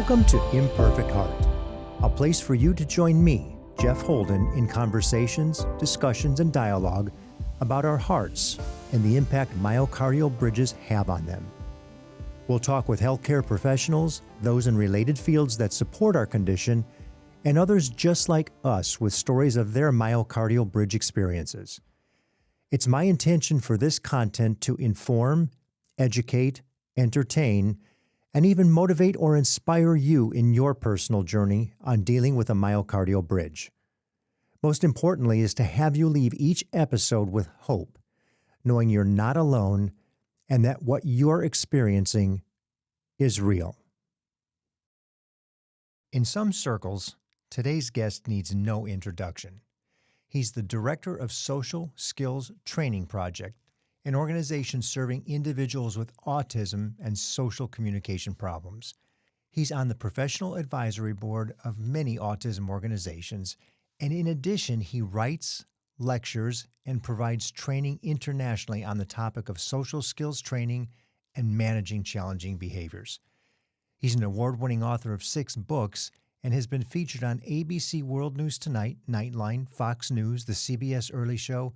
Welcome to Imperfect Heart, a place for you to join me, Jeff Holden, in conversations, discussions, and dialogue about our hearts and the impact myocardial bridges have on them. We'll talk with healthcare professionals, those in related fields that support our condition, and others just like us with stories of their myocardial bridge experiences. It's my intention for this content to inform, educate, entertain, and even motivate or inspire you in your personal journey on dealing with a myocardial bridge. Most importantly is to have you leave each episode with hope, knowing you're not alone and that what you're experiencing is real. In some circles, today's guest needs no introduction. He's the Director of Social Skills Training Project, an organization serving individuals with autism and social communication problems. He's on the professional advisory board of many autism organizations, and in addition, he writes, lectures, and provides training internationally on the topic of social skills training and managing challenging behaviors. He's an award-winning author of 6 books and has been featured on ABC World News Tonight, Nightline, Fox News, the CBS Early Show,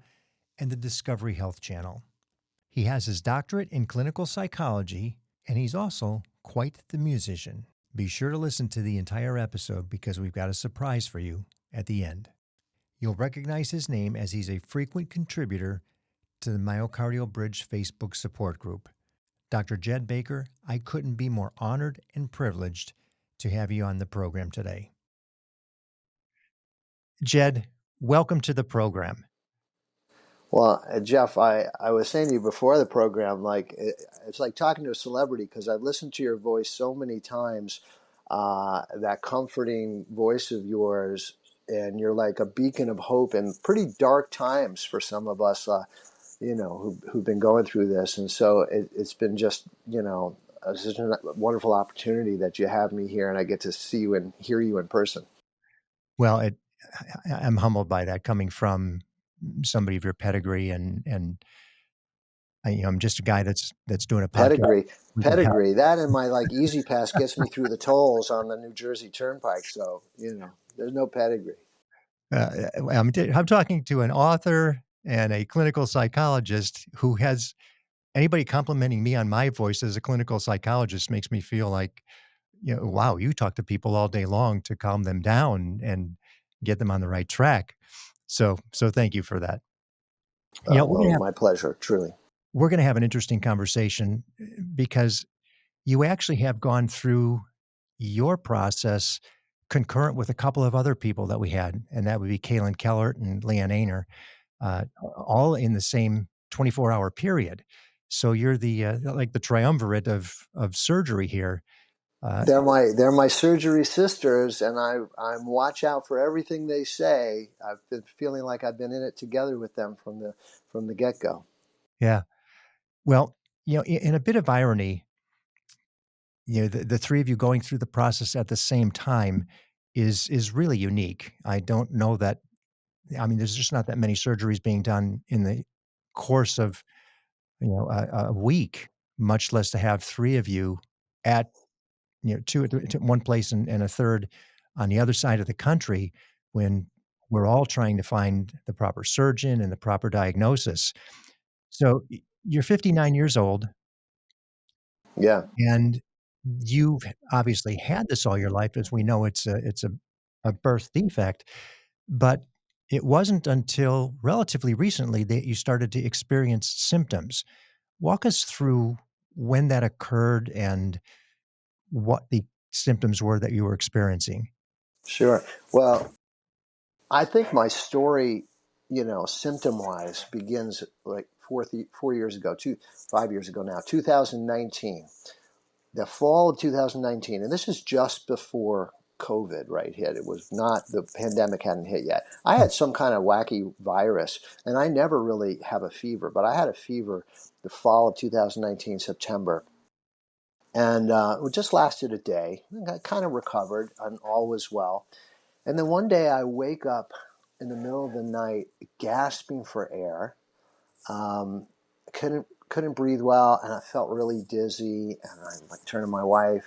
and the Discovery Health Channel. He has his doctorate in clinical psychology, and he's also quite the musician. Be sure to listen to the entire episode because we've got a surprise for you at the end. You'll recognize his name as he's a frequent contributor to the Myocardial Bridge Facebook support group. Dr. Jed Baker, I couldn't be more honored and privileged to have you on the program today. Jed, welcome to the program. Well, Jeff, I was saying to you before the program, it's like talking to a celebrity because I've listened to your voice so many times, that comforting voice of yours, and you're like a beacon of hope in pretty dark times for some of us, who've been going through this. And so it's been just, such a wonderful opportunity that you have me here and I get to see you and hear you in person. Well, I'm humbled by that coming from somebody of your pedigree, and I'm just a guy that's doing a podcast. Pedigree. That and my Easy Pass gets me through the tolls on the New Jersey Turnpike. So there's no pedigree. I'm talking to an author and a clinical psychologist who has anybody complimenting me on my voice as a clinical psychologist makes me feel like, wow, you talk to people all day long to calm them down and get them on the right track. So thank you for that. My pleasure, truly. We're going to have an interesting conversation because you actually have gone through your process concurrent with a couple of other people that we had, and that would be Kaylin, Kellert, and Liane, Aigner, all in the same 24-hour period. So you're the the triumvirate of surgery here. They're my surgery sisters, and I'm watch out for everything they say. I've been feeling like I've been in it together with them from the get-go. Yeah. Well, in a bit of irony, the three of you going through the process at the same time is really unique. I don't know that. I mean, there's just not that many surgeries being done in the course of a week, much less to have 3 of you at two to one place and a third on the other side of the country when we're all trying to find the proper surgeon and the proper diagnosis. So you're 59 years old. Yeah. And you've obviously had this all your life. As we know, it's a birth defect, but it wasn't until relatively recently that you started to experience symptoms. Walk us through when that occurred and what the symptoms were that you were experiencing. Sure. Well, I think my story, symptom-wise, begins like 4 years ago, 5 years ago now, 2019. The fall of 2019, and this is just before COVID, right, hit. It was not, the pandemic hadn't hit yet. I had some kind of wacky virus, and I never really have a fever, but I had a fever the fall of 2019, September. And it just lasted a day. I kind of recovered, and all was well. And then one day I wake up in the middle of the night, gasping for air. Couldn't breathe well, and I felt really dizzy. And I turn to my wife,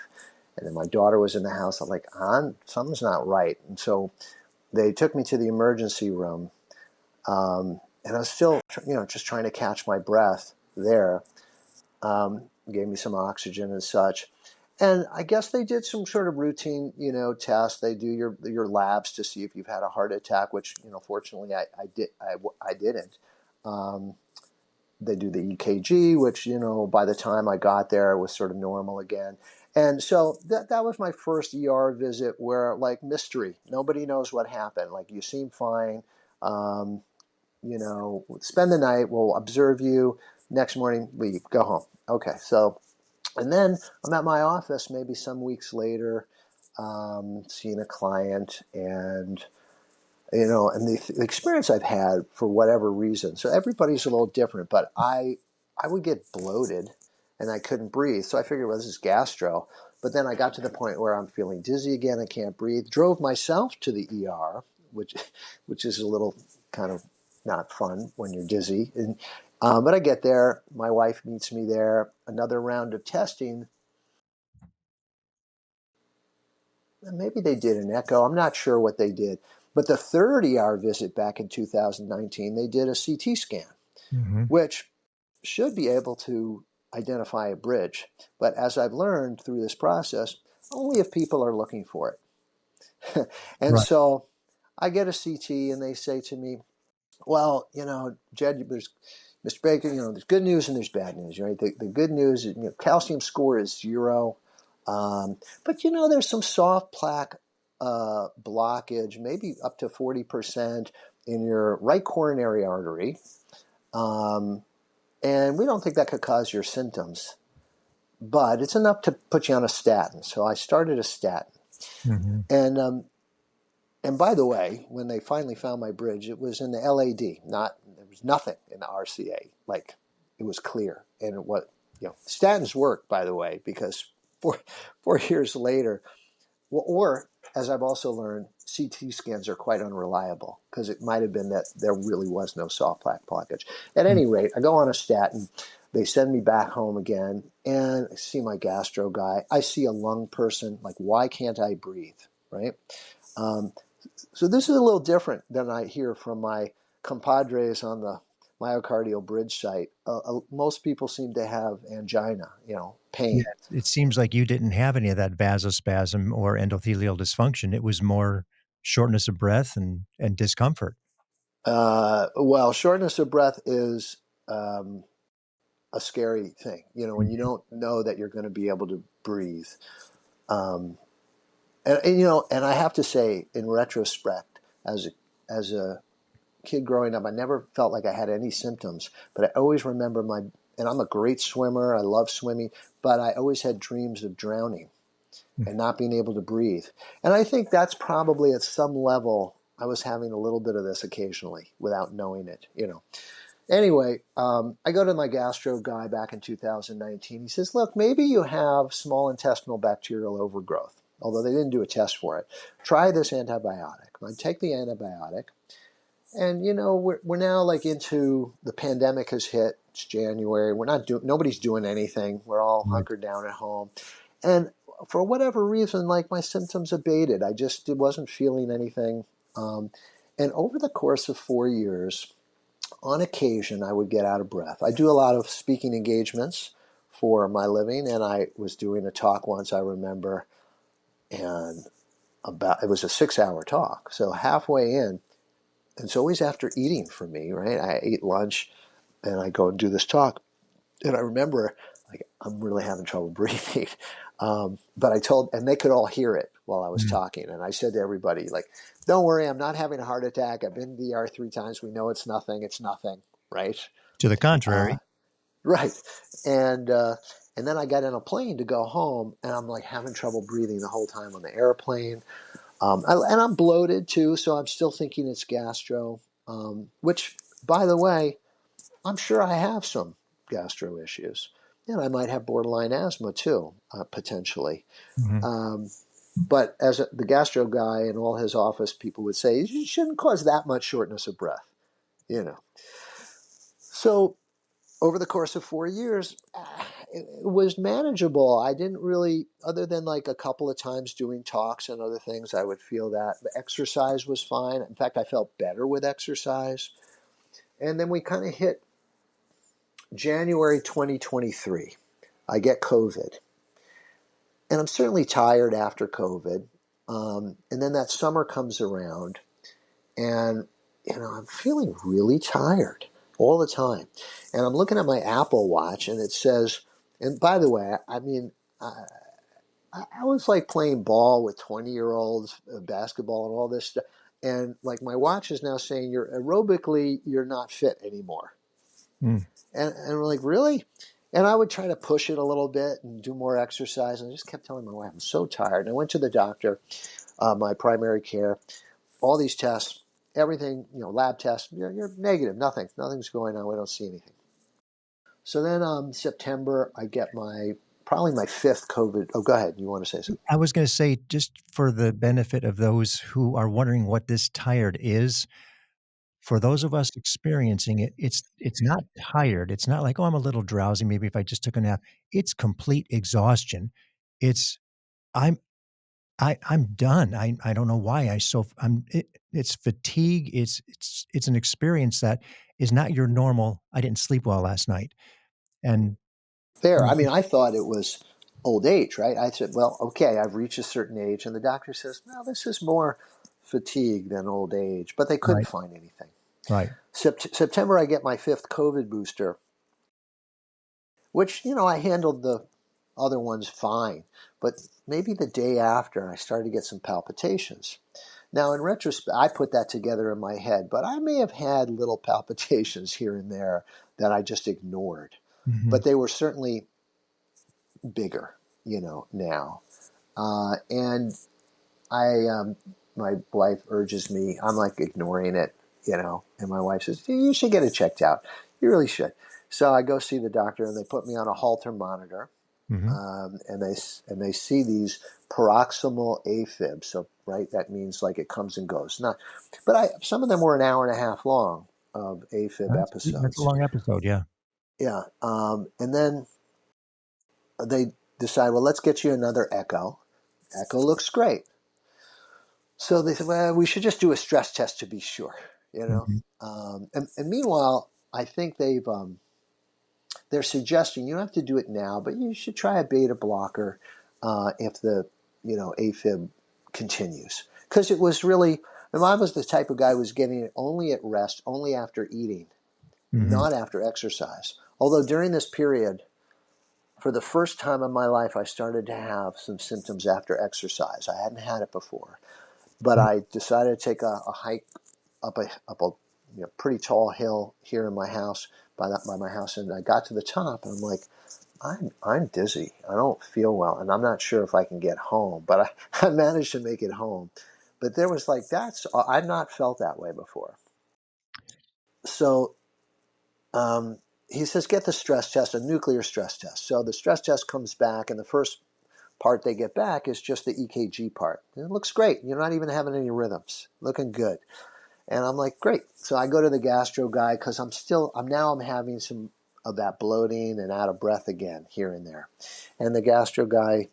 And then my daughter was in the house. I'm like, something's not right. And so they took me to the emergency room. And I was still, just trying to catch my breath there. Gave me some oxygen and such. And I guess they did some sort of routine, tests. They do your labs to see if you've had a heart attack, which, fortunately I didn't. They do the EKG, which, by the time I got there, it was sort of normal again. And so that was my first ER visit where, like, mystery. Nobody knows what happened. Like, you seem fine. Spend the night. We'll observe you. Next morning, leave. Go home. Okay. So, and then I'm at my office maybe some weeks later, seeing a client, and and the experience I've had for whatever reason. So everybody's a little different, but I would get bloated and I couldn't breathe. So I figured, well, this is gastro. But then I got to the point where I'm feeling dizzy again. I can't breathe. Drove myself to the ER, which is a little kind of not fun when you're dizzy. But I get there. My wife meets me there. Another round of testing. Maybe they did an echo. I'm not sure what they did. But the third ER visit back in 2019, they did a CT scan, Mm-hmm. which should be able to identify a bridge. But as I've learned through this process, only if people are looking for it. And Right. so I get a CT and they say to me, well, Jed, there's Mr. Baker, there's good news and there's bad news, right? The good news is, calcium score is 0. But, there's some soft plaque blockage, maybe up to 40% in your right coronary artery. And we don't think that could cause your symptoms, but it's enough to put you on a statin. So I started a statin. Mm-hmm. And by the way, when they finally found my bridge, it was in the LAD. There was nothing in the RCA. Like, it was clear. And statins work, by the way, because 4 years later, or as I've also learned, CT scans are quite unreliable because it might have been that there really was no soft plaque blockage. At any rate, I go on a statin. They send me back home again, and I see my gastro guy. I see a lung person. Like, why can't I breathe? Right? So this is a little different than I hear from my compadres on the myocardial bridge site. Most people seem to have angina, Yeah, pain. it seems like you didn't have any of that vasospasm or endothelial dysfunction. It was more shortness of breath and discomfort. Well, shortness of breath is a scary thing, when you don't know that you're going to be able to breathe. Um, and I have to say, in retrospect, as a kid growing up, I never felt like I had any symptoms, but I always remember and I'm a great swimmer. I love swimming, but I always had dreams of drowning and not being able to breathe. And I think that's probably at some level, I was having a little bit of this occasionally without knowing it, Anyway, I go to my gastro guy back in 2019. He says, look, maybe you have small intestinal bacterial overgrowth, although they didn't do a test for it. Try this antibiotic. I take the antibiotic. And, we're now like into the pandemic has hit. It's January. Nobody's doing anything. We're all Right. hunkered down at home. And for whatever reason, like, my symptoms abated. I just wasn't feeling anything. And over the course of 4 years, on occasion, I would get out of breath. I do a lot of speaking engagements for my living, and I was doing a talk once, I remember, and it was a 6-hour talk. So halfway in, and it's always after eating for me, right? I ate lunch, and I go and do this talk, and I remember, like, I'm really having trouble breathing. But and they could all hear it while I was Mm. talking. And I said to everybody, like, don't worry, I'm not having a heart attack. I've been to the ER 3 times. We know it's nothing. It's nothing, right? To the Uh, contrary. right. And then I got in a plane to go home, and I'm like having trouble breathing the whole time on the airplane. And I'm bloated too, so I'm still thinking it's gastro, which, by the way, I'm sure I have some gastro issues. And I might have borderline asthma too, potentially. Mhm. Um, but as the gastro guy and all his office people would say, it shouldn't cause that much shortness of breath, you know. So over the course of 4 years, it was manageable. I didn't really, other than like a couple of times doing talks and other things, I would feel that. The exercise was fine. In fact, I felt better with exercise. And then we kind of hit January 2023. I get COVID. And I'm certainly tired after COVID. And then that summer comes around, and I'm feeling really tired all the time. And I'm looking at my Apple Watch, and it says, and by the way, I mean, I was like playing ball with 20-year-olds, basketball, and all this stuff. And like my watch is now saying you're not fit anymore. Mm. And I'm like, really? And I would try to push it a little bit and do more exercise. And I just kept telling my wife, I'm so tired. And I went to the doctor, my primary care, all these tests, everything, lab tests, you're negative, nothing's going on. We don't see anything. So then September, I get probably my fifth COVID. Oh, go ahead. You want to say something? I was going to say, just for the benefit of those who are wondering what this tired is, for those of us experiencing it, it's not tired. It's not like, oh, I'm a little drowsy. Maybe if I just took a nap. It's complete exhaustion. It's I'm I'm done. I don't know why it's fatigue. It's an experience that is not your normal. I didn't sleep well last night, and Fair. I mean, I thought it was old age, right? I said, well, okay, I've reached a certain age. And the doctor says, no, this is more fatigue than old age. But they couldn't right, find anything. right, September, I get my fifth COVID booster, which, I handled the other ones fine. But maybe the day after, I started to get some palpitations. Now, in retrospect, I put that together in my head, but I may have had little palpitations here and there that I just ignored. hmm, But they were certainly bigger, now. And my wife urges me, I'm like ignoring it, and my wife says, you should get it checked out. You really should. So I go see the doctor, and they put me on a Holter monitor, hmm, and they see these paroxysmal AFib. So right, that means like it comes and goes. Not, but some of them were an hour and a half long of AFib that's a episodes. long episode. Yeah. Yeah, and then they decide, well, let's get you another echo. Echo looks great. So they said, well, we should just do a stress test to be sure, you know. Hmm. And meanwhile, I think they're suggesting you don't have to do it now, but you should try a beta blocker if the AFib continues, because it was really. And I was the type of guy who was getting it only at rest, only after eating, Hmm. not after exercise. Although during this period, for the first time in my life, I started to have some symptoms after exercise. I hadn't had it before. But I decided to take a hike up a pretty tall hill here in my house by my house, and I got to the top, and I'm like, I'm dizzy. I don't feel well, and I'm not sure if I can get home. But I managed to make it home. But there was like I've not felt that way before. So he says, get the stress test, a nuclear stress test. So the stress test comes back, and the first part they get back is just the EKG part. And it looks great. You're not even having any rhythms. Looking good. And I'm like, great. So I go to the gastro guy because I'm having some of that bloating and out of breath again here and there. And the gastro guy,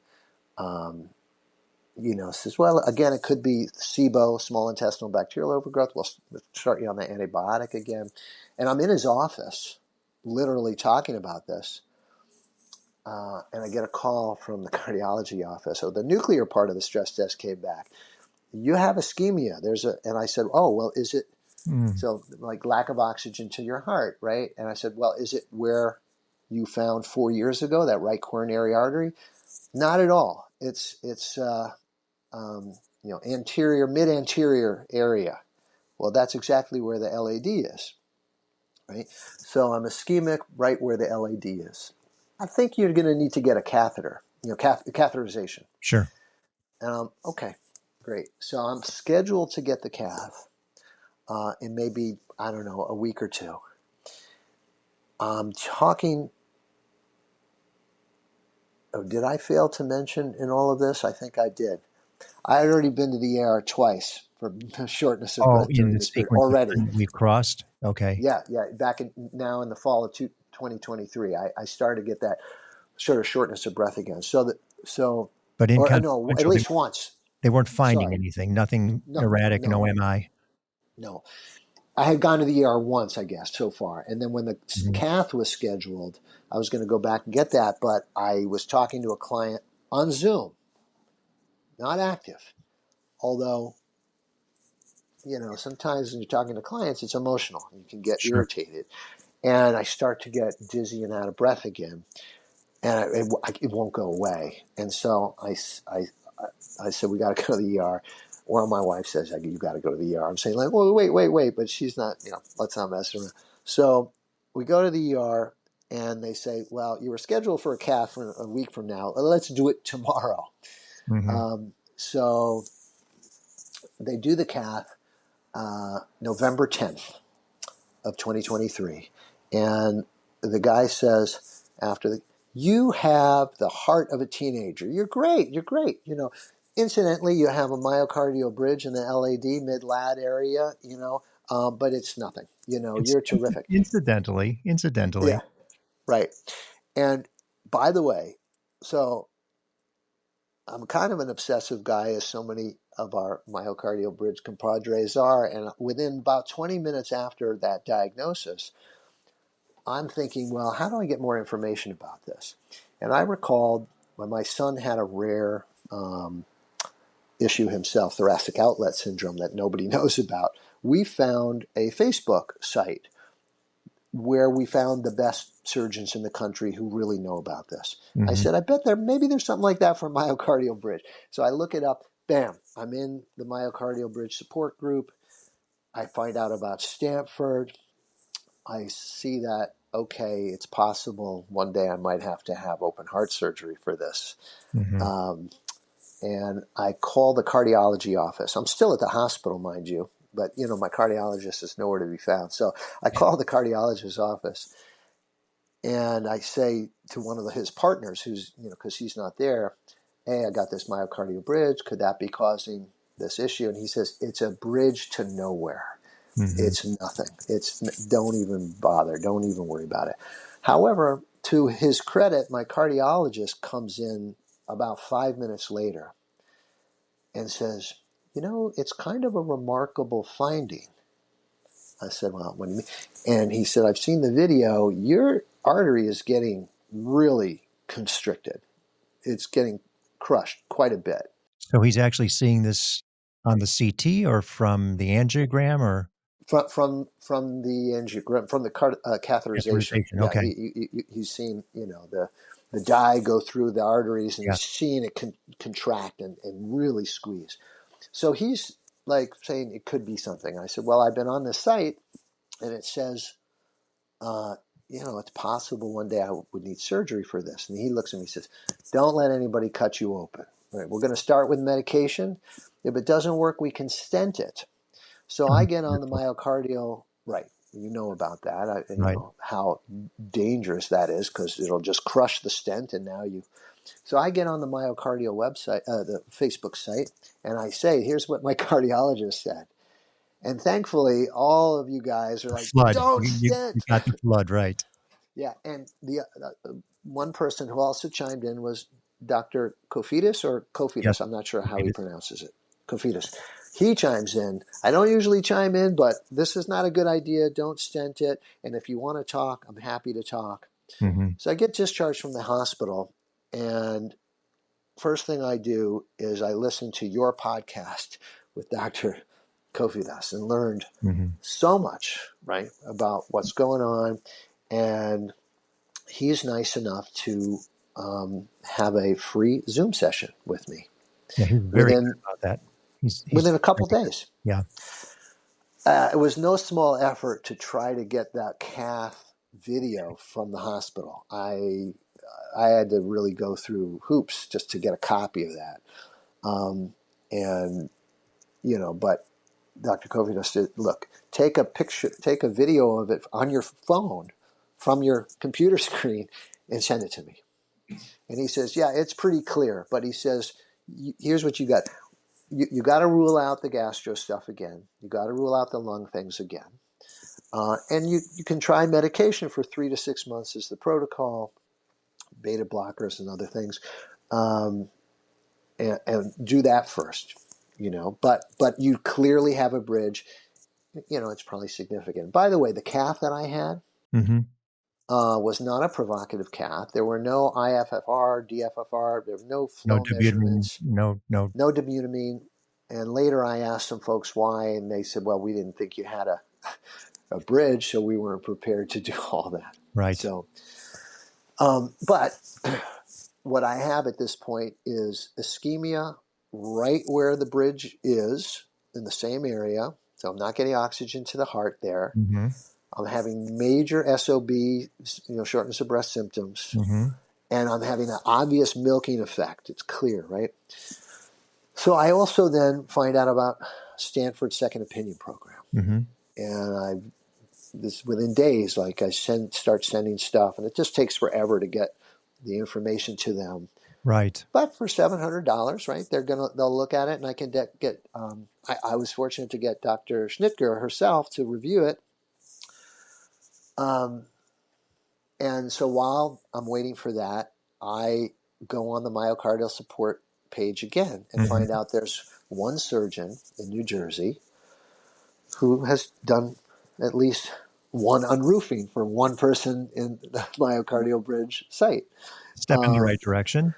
says, well, again, it could be SIBO, small intestinal bacterial overgrowth. We'll start you on the antibiotic again. And I'm in his office, literally talking about this. And I get a call from the cardiology office. So the nuclear part of the stress test came back. You have ischemia. And I said, oh, well, is it, Mm. so like lack of oxygen to your heart, right? And I said, well, is it where you found 4 years ago, that right coronary artery? Not at all. It's anterior, mid-anterior area. Well, that's exactly where the LAD is, right? So I'm ischemic right where the LAD is. I think you're going to need to get a catheter, catheterization. Sure. And okay, great. So I'm scheduled to get the cath in maybe, I don't know, a week or two. I'm talking. Oh, did I fail to mention in all of this? I think I did. I had already been to the ER twice for shortness of Oh, breath in during the this period sequence of already. time that we've crossed. Okay. Yeah, back now in the fall of 2023, I started to get that. sort of shortness of breath again. But Or no, at inconsequential, least once. they weren't finding Sorry. anything, nothing No, erratic, no no, MI. no. I had gone to the ER once, I guess, so far. And then when the Mm-hmm. cath was scheduled, I was going to go back and get that. But I was talking to a client on Zoom, not active. Although, sometimes when you're talking to clients, it's emotional. You can get Sure. irritated. And I start to get dizzy and out of breath again. And it won't go away. And so I said, we got to go to the ER. Well, my wife says, you got to go to the ER. I'm saying, like, well, wait. But she's not, let's not mess around. So we go to the ER, and they say, well, you were scheduled for a cath for a week from now. Let's do it tomorrow. Mm-hmm. So they do the cath November 10th of 2023. And the guy says, you have the heart of a teenager. You're great. Incidentally, you have a myocardial bridge in the LAD mid-lat area, but it's nothing. You're terrific. Incidentally. Yeah, right. And by the way, so I'm kind of an obsessive guy, as so many of our myocardial bridge compadres are. And within about 20 minutes after that diagnosis, I'm thinking, well, how do I get more information about this? And I recalled when my son had a rare issue himself, thoracic outlet syndrome, that nobody knows about. We found a Facebook site where we found the best surgeons in the country who really know about this. I Mm-hmm. said, I bet maybe there's something like that for myocardial bridge. So I look it up. Bam, I'm in the myocardial bridge support group. I find out about Stanford. I see that, okay, it's possible one day I might have to have open heart surgery for this. Mm-hmm. And I call the cardiology office. I'm still at the hospital, mind you, but my cardiologist is nowhere to be found. So I call the cardiologist's office, and I say to one of his partners, who's because he's not there, hey, I got this myocardial bridge. Could that be causing this issue? And he says, it's a bridge to nowhere. Mm-hmm. It's nothing. Don't even bother. Don't even worry about it. However, to his credit, my cardiologist comes in about 5 minutes later and says, it's kind of a remarkable finding. I said, well, what do you mean? And he said, I've seen the video. Your artery is getting really constricted. It's getting crushed quite a bit. So he's actually seeing this on the CT or from the angiogram or From the angiogram, from the catheterization. catheterization? Yeah, Okay. he's seen the dye go through the arteries, and Yeah. he's seeing it contract and really squeeze. So he's like saying it could be something. I said, well, I've been on the site, and it says, it's possible one day I would need surgery for this. And he looks at me and says, don't let anybody cut you open. All right, we're going to start with medication. If it doesn't work, we can stent it. So I get on the myocardial, right. You know about that. Right. How dangerous that is, because it'll just crush the stent. And so I get on the myocardial website, the Facebook site, and I say, here's what my cardiologist said. And thankfully, all of you guys are The like, flood. don't You stent. got the flood, right. Yeah. And the one person who also chimed in was Dr. Kofidis or Yes. Kofidis. I'm not sure how It he is. pronounces it. Kofidis. He chimes in. I don't usually chime in, but this is not a good idea. Don't stent it. And if you want to talk, I'm happy to talk. Mm-hmm. So I get discharged from the hospital, and first thing I do is I listen to your podcast with Dr. Kofidis and learned Mm-hmm. so much, right, about what's going on. And he's nice enough to have a free Zoom session with me Yeah, he's very good within about that. He's within a couple very good. days. Yeah. It was no small effort to try to get that cath video from the hospital. I had to really go through hoops just to get a copy of that. And but Dr. Covey just said, look, take a video of it on your phone from your computer screen and send it to me. And he says, yeah, it's pretty clear. But he says, here's what you got. You got to rule out the gastro stuff again. You got to rule out the lung things again. And you can try medication for 3 to 6 months is the protocol. beta blockers and other things, and do that first. But you clearly have a bridge. It's probably significant. By the way, the cath that I had Mm-hmm. was not a provocative cath. There were no IFFR, DFFR. There were no No flow dobutamine. measurements, No. no dobutamine. And later I asked some folks why, and they said, well, we didn't think you had a bridge, so we weren't prepared to do all that. Right. So, but what I have at this point is ischemia right where the bridge is in the same area. So I'm not getting oxygen to the heart there. Mm-hmm. I'm having major SOB, shortness of breath symptoms, Mm-hmm. and I'm having an obvious milking effect. It's clear, right? So I also then find out about Stanford's second opinion program, Mm-hmm. and this within days, like I start sending stuff, and it just takes forever to get the information to them. Right. But for $700, right, they'll look at it, and I can get. I was fortunate to get Dr. Schnitger herself to review it. And so while I'm waiting for that, I go on the myocardial support page again and Mm-hmm. find out there's one surgeon in New Jersey who has done at least one unroofing for one person in the myocardial bridge site. Step in the right direction.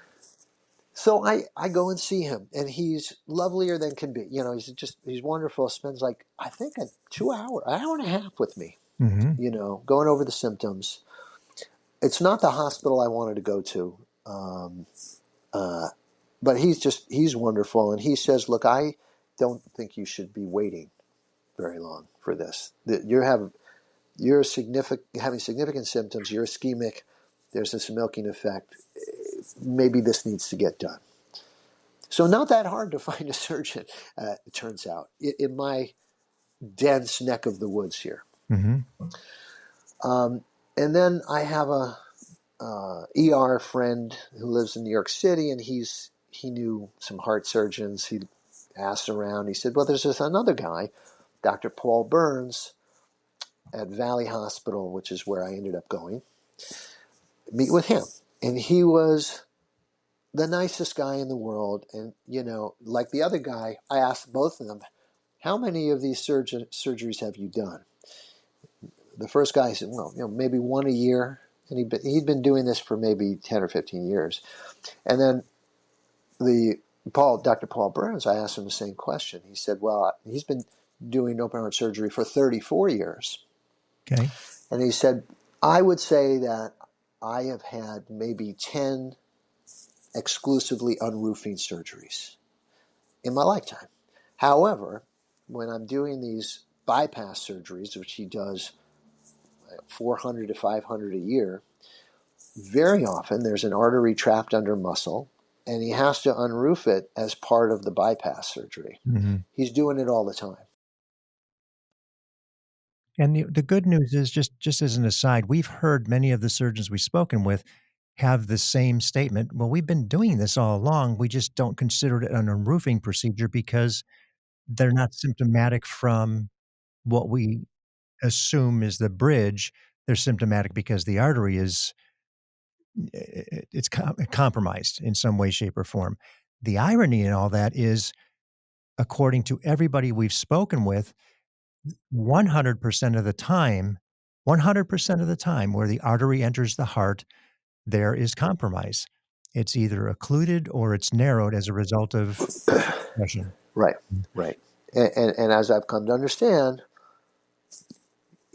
So I go and see him, and he's lovelier than can be. He's wonderful. Spends like, I think, an hour and a half with me, Mm-hmm. going over the symptoms. It's not the hospital I wanted to go to. But he's wonderful. And he says, look, I don't think you should be waiting very long for this. You're having significant symptoms. You're ischemic. There's this milking effect. Maybe this needs to get done. So not that hard to find a surgeon, it turns out, in my dense neck of the woods here. Mm-hmm. And then I have a ER friend who lives in New York City, and he knew some heart surgeons. He asked around. He said, well, there's this another guy, Dr. Paul Burns at Valley Hospital, which is where I ended up going. Meet with him. And he was the nicest guy in the world. And, like the other guy, I asked both of them, how many of these surgeries have you done? The first guy said, well, maybe one a year. And he'd been doing this for maybe 10 or 15 years. And then Dr. Paul Burns, I asked him the same question. He said, well, he's been doing open heart surgery for 34 years. Okay. And he said, I would say that I have had maybe 10 exclusively unroofing surgeries in my lifetime. However, when I'm doing these bypass surgeries, which he does 400 to 500 a year, very often there's an artery trapped under muscle, and he has to unroof it as part of the bypass surgery. Mm-hmm. He's doing it all the time. And the good news is, just as an aside, we've heard many of the surgeons we've spoken with have the same statement. Well, we've been doing this all along. We just don't consider it an unroofing procedure because they're not symptomatic from what we assume is the bridge. They're symptomatic because the artery is compromised in some way, shape, or form. The irony in all that is, according to everybody we've spoken with, 100% of the time, 100% of the time where the artery enters the heart, there is compromise. It's either occluded or it's narrowed as a result of compression. Right, right. And as I've come to understand,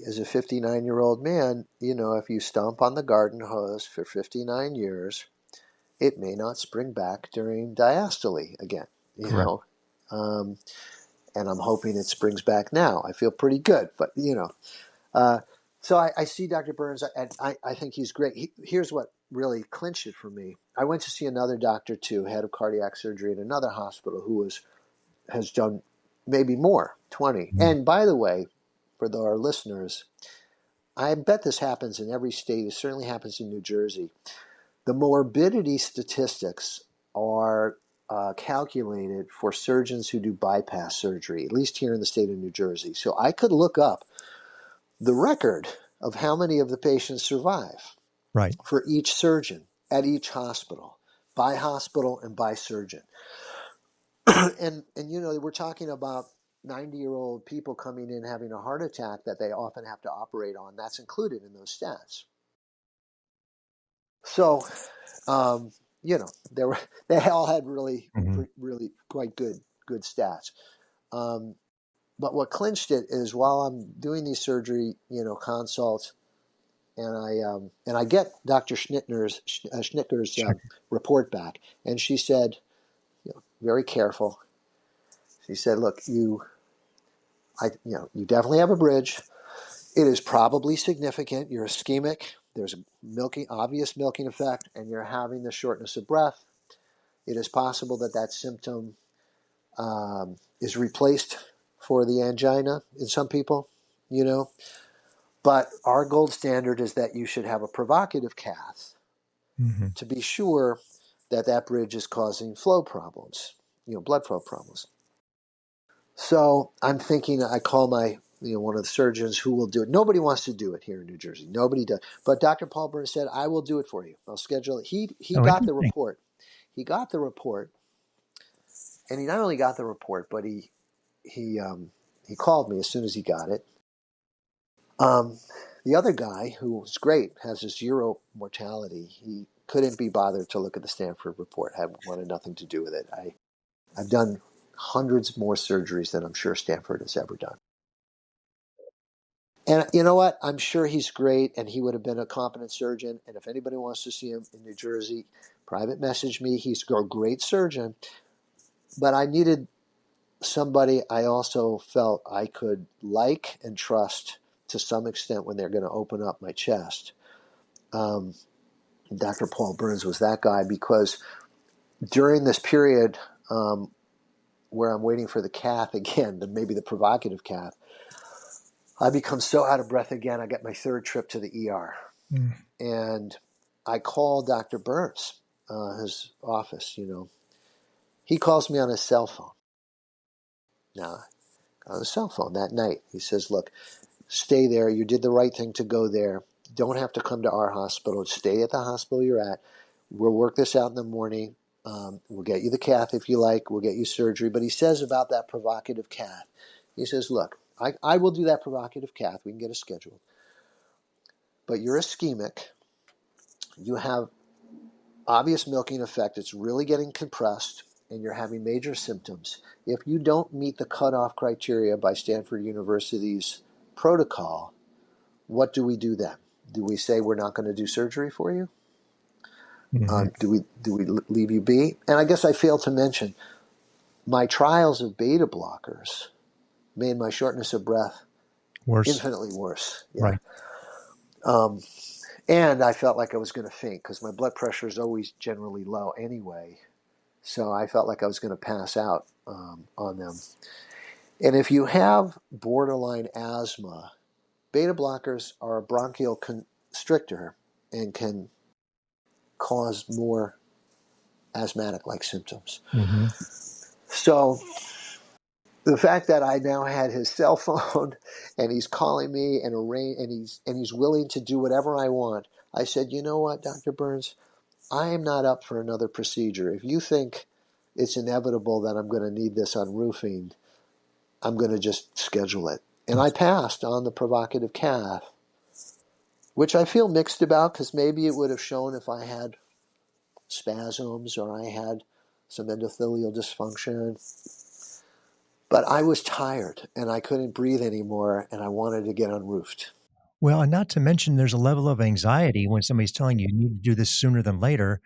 as a 59-year-old man, if you stomp on the garden hose for 59 years, it may not spring back during diastole again, Correct. And I'm hoping it springs back now. I feel pretty good, but, so I see Dr. Burns, and I think he's great. Here's what really clinched it for me. I went to see another doctor, too, head of cardiac surgery at another hospital, who has done maybe more, 20. Mhm. And by the way, for our listeners, I bet this happens in every state. It certainly happens in New Jersey. The morbidity statistics are calculated for surgeons who do bypass surgery, at least here in the state of New Jersey. So I could look up the record of how many of the patients survive Right. for each surgeon. at each hospital, by hospital and by surgeon. And we're talking about 90-year-old people coming in having a heart attack that they often have to operate on. That's included in those stats. So, um, they were they all had really Hmm. really quite good stats. Um, but what clinched it is while I'm doing these surgery, consults, and I get Dr. Schnicker's Sure. report back, and she said, very careful. She said, "Look, you definitely have a bridge. It is probably significant. You're ischemic. There's a obvious milking effect, and you're having the shortness of breath. It is possible that symptom is replaced for the angina in some people, you know. But our gold standard is that you should have a provocative cath Hmm. to be sure that bridge is causing flow problems, blood flow problems." So I'm thinking, I call my, one of the surgeons who will do it. Nobody wants to do it here in New Jersey. Nobody does. But Dr. Paul Burns said, "I will do it for you. I'll schedule it." He Oh, got the interesting. report. He got the report, and he not only got the report, but he he called me as soon as he got it. Um, the other guy, who was great, has a zero mortality. He couldn't be bothered to look at the Stanford report. Wanted nothing to do with it. I've done hundreds more surgeries than I'm sure Stanford has ever done. And you know what? I'm sure he's great, and he would have been a competent surgeon. And if anybody wants to see him in New Jersey, private message me. He's a great surgeon. But I needed somebody I also felt I could like and trust to some extent when they're going to open up my chest. Um, Dr. Paul Burns was that guy, because during this period where I'm waiting for the cath again, maybe the provocative cath, I become so out of breath again. I get my third trip to the ER. Mm. And I call Dr. Burns, his office, He calls me on his cell phone. Now, on his cell phone that night, he says, "Look, stay there. You did the right thing to go there. You don't have to come to our hospital. Stay at the hospital you're at. We'll work this out in the morning. We'll get you the cath if you like. We'll get you surgery." But he says about that provocative cath, he says, "Look, I will do that provocative cath. We can get it scheduled. But you're ischemic. You have obvious milking effect. It's really getting compressed, and you're having major symptoms. If you don't meet the cutoff criteria by Stanford University's protocol, what do we do then? Do we say we're not going to do surgery for you? Hmm. Do we leave you be?" And I guess I failed to mention my trials of beta blockers made my shortness of breath Worse. infinitely worse. Yeah. Right. Um, and I felt like I was going to faint because my blood pressure is always generally low anyway. So I felt like I was going to pass out on them. And if you have borderline asthma, beta blockers are a bronchial constrictor and can cause more asthmatic like symptoms. Hmm. So the fact that I now had his cell phone and he's calling me and he's willing to do whatever I want, I said, "You know what, Dr. Burns, I am not up for another procedure. If you think it's inevitable that I'm going to need this on roofing, I'm going to just schedule it." And I passed on the provocative cath, which I feel mixed about, because maybe it would have shown if I had spasms or I had some endothelial dysfunction. But I was tired and I couldn't breathe anymore, and I wanted to get unroofed. Well, and not to mention there's a level of anxiety when somebody's telling you you need to do this sooner than later.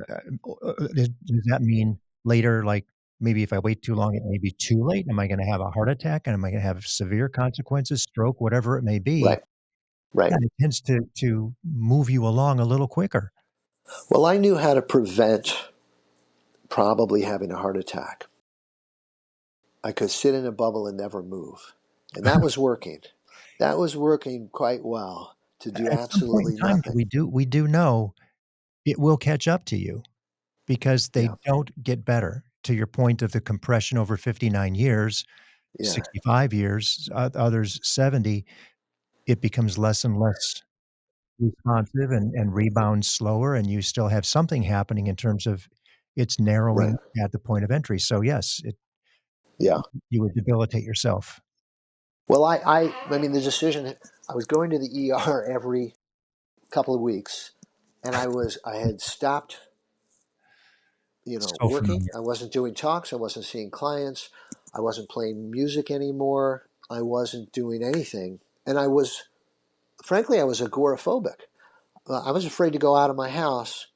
Does that mean later, like, maybe if I wait too long, it may be too late? Am I gonna have a heart attack, and am I gonna have severe consequences, stroke, whatever it may be? Right, right. Yeah, it tends to move you along a little quicker. Well, I knew how to prevent probably having a heart attack. I could sit in a bubble and never move. And that was working. That was working quite well to do At some point in absolutely time, nothing. we do know it will catch up to you because they Yeah, don't get better. To your point of the compression over 59 years, yeah. 65 years, others 70, it becomes less and less. responsive and rebounds slower, and you still have something happening in terms of its Right. narrowing at the point of entry. So yes, Yeah. you would debilitate yourself. Well, I mean, the decision. I was going to the ER every couple of weeks, and I had stopped, So working. familiar. I wasn't doing talks. I wasn't seeing clients. I wasn't playing music anymore. I wasn't doing anything, and frankly, I was agoraphobic. I was afraid to go out of my house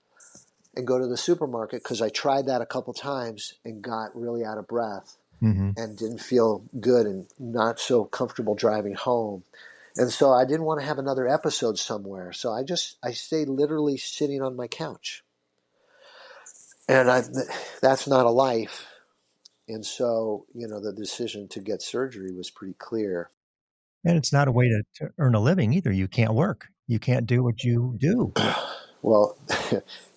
and go to the supermarket because I tried that a couple times and got really out of breath Hmm. and didn't feel good and not so comfortable driving home. And so I didn't want to have another episode somewhere. So I stayed literally sitting on my couch. And that's not a life. And so, the decision to get surgery was pretty clear. And it's not a way to earn a living either. You can't work. You can't do what you do. Well,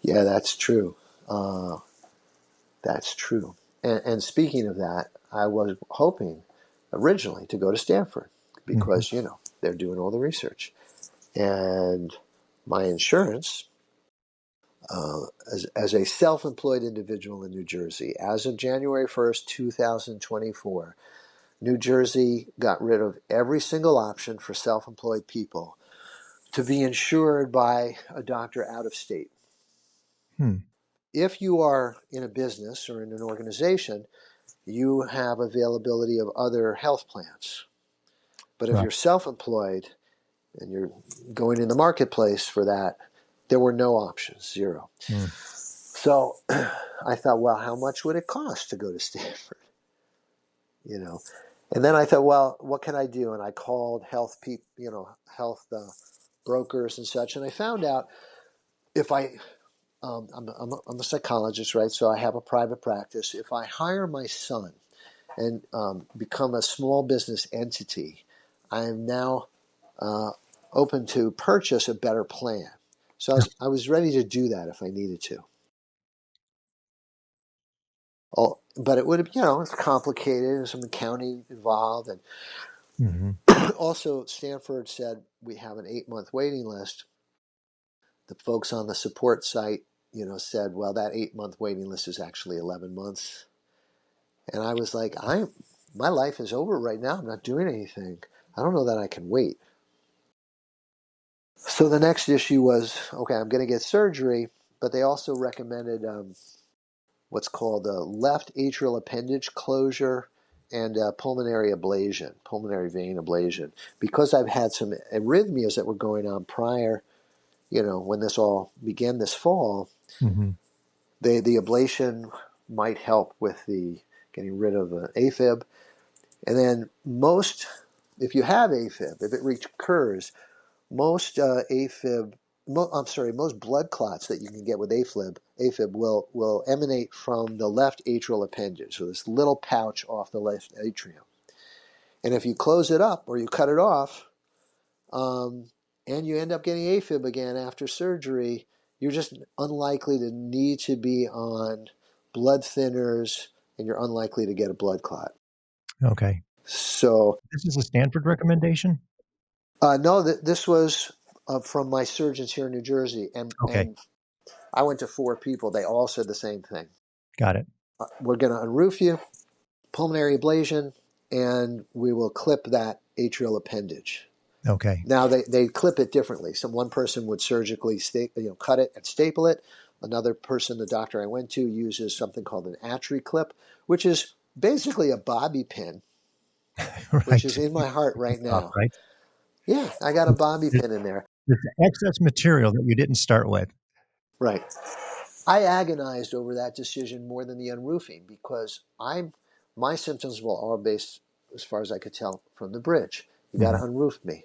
yeah, that's true. Uh, that's true. And speaking of that, I was hoping originally to go to Stanford Mhm. because, they're doing all the research. And my insurance, as a self employed individual in New Jersey, as of January 1st, 2024, New Jersey got rid of every single option for self employed people to be insured by a doctor out of state. Hmm. If you are in a business or in an organization, you have availability of other health plans. But if Right. you're self employed and you're going in the marketplace for that, there were no options, zero. Mm. So I thought, well, how much would it cost to go to Stanford? You know, and then I thought, well, what can I do? And I called health brokers and such, and I found out if I'm a psychologist, right? So I have a private practice. If I hire my son and become a small business entity, I am now uh, open to purchase a better plan. So I was ready to do that if I needed to. Oh, but it would have, it's complicated. There's some accounting involved. And Mhm. also, Stanford said we have an 8-month waiting list. The folks on the support site, said, well, that 8-month waiting list is actually 11 months. And I was like, my life is over right now. I'm not doing anything. I don't know that I can wait. So the next issue was, okay, I'm going to get surgery, but they also recommended what's called a left atrial appendage closure and pulmonary ablation, pulmonary vein ablation. Because I've had some arrhythmias that were going on prior, when this all began this fall, Mhm. the ablation might help with the getting rid of AFib. And then if you have AFib, if it recurs, most most blood clots that you can get with AFib will emanate from the left atrial appendage, so this little pouch off the left atrium. And if you close it up or you cut it off, um, and you end up getting AFib again after surgery, you're just unlikely to need to be on blood thinners, and you're unlikely to get a blood clot. Okay. So, This is a Stanford recommendation? no, this was from my surgeons here in New Jersey, and Okay. and I went to 4 people. They all said the same thing. Got it. We're going to unroof you, pulmonary ablation, and we will clip that atrial appendage. Okay. Now they clip it differently. One person would surgically cut it and staple it. Another person, the doctor I went to, uses something called an Atri clip, which is basically a bobby pin, which is Right. in my heart It's right tough, now. right? Yeah, I got a bobby There's pin in there. there's excess material that you didn't start with. Right. I agonized over that decision more than the unroofing because my symptoms were all based, as far as I could tell, from the bridge. You got to Mhm. unroof me.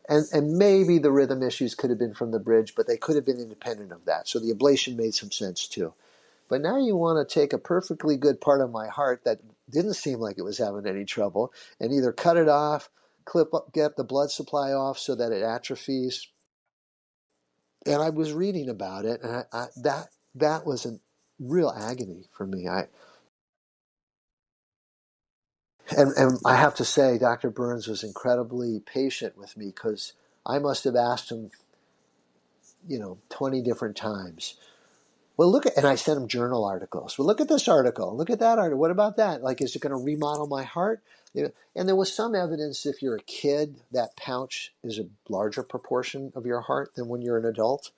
And maybe the rhythm issues could have been from the bridge, but they could have been independent of that. So the ablation made some sense too. But now you want to take a perfectly good part of my heart that didn't seem like it was having any trouble and either cut it off, clip up, get the blood supply off so that it atrophies. And I was reading about it, and that was a real agony for me. And I have to say, Dr. Burns was incredibly patient with me because I must have asked him, 20 different times. Well, look at, and I sent him journal articles. Well, look at this article. Look at that article. What about that? Like, is it going to remodel my heart? And there was some evidence if you're a kid, that pouch is a larger proportion of your heart than when you're an adult.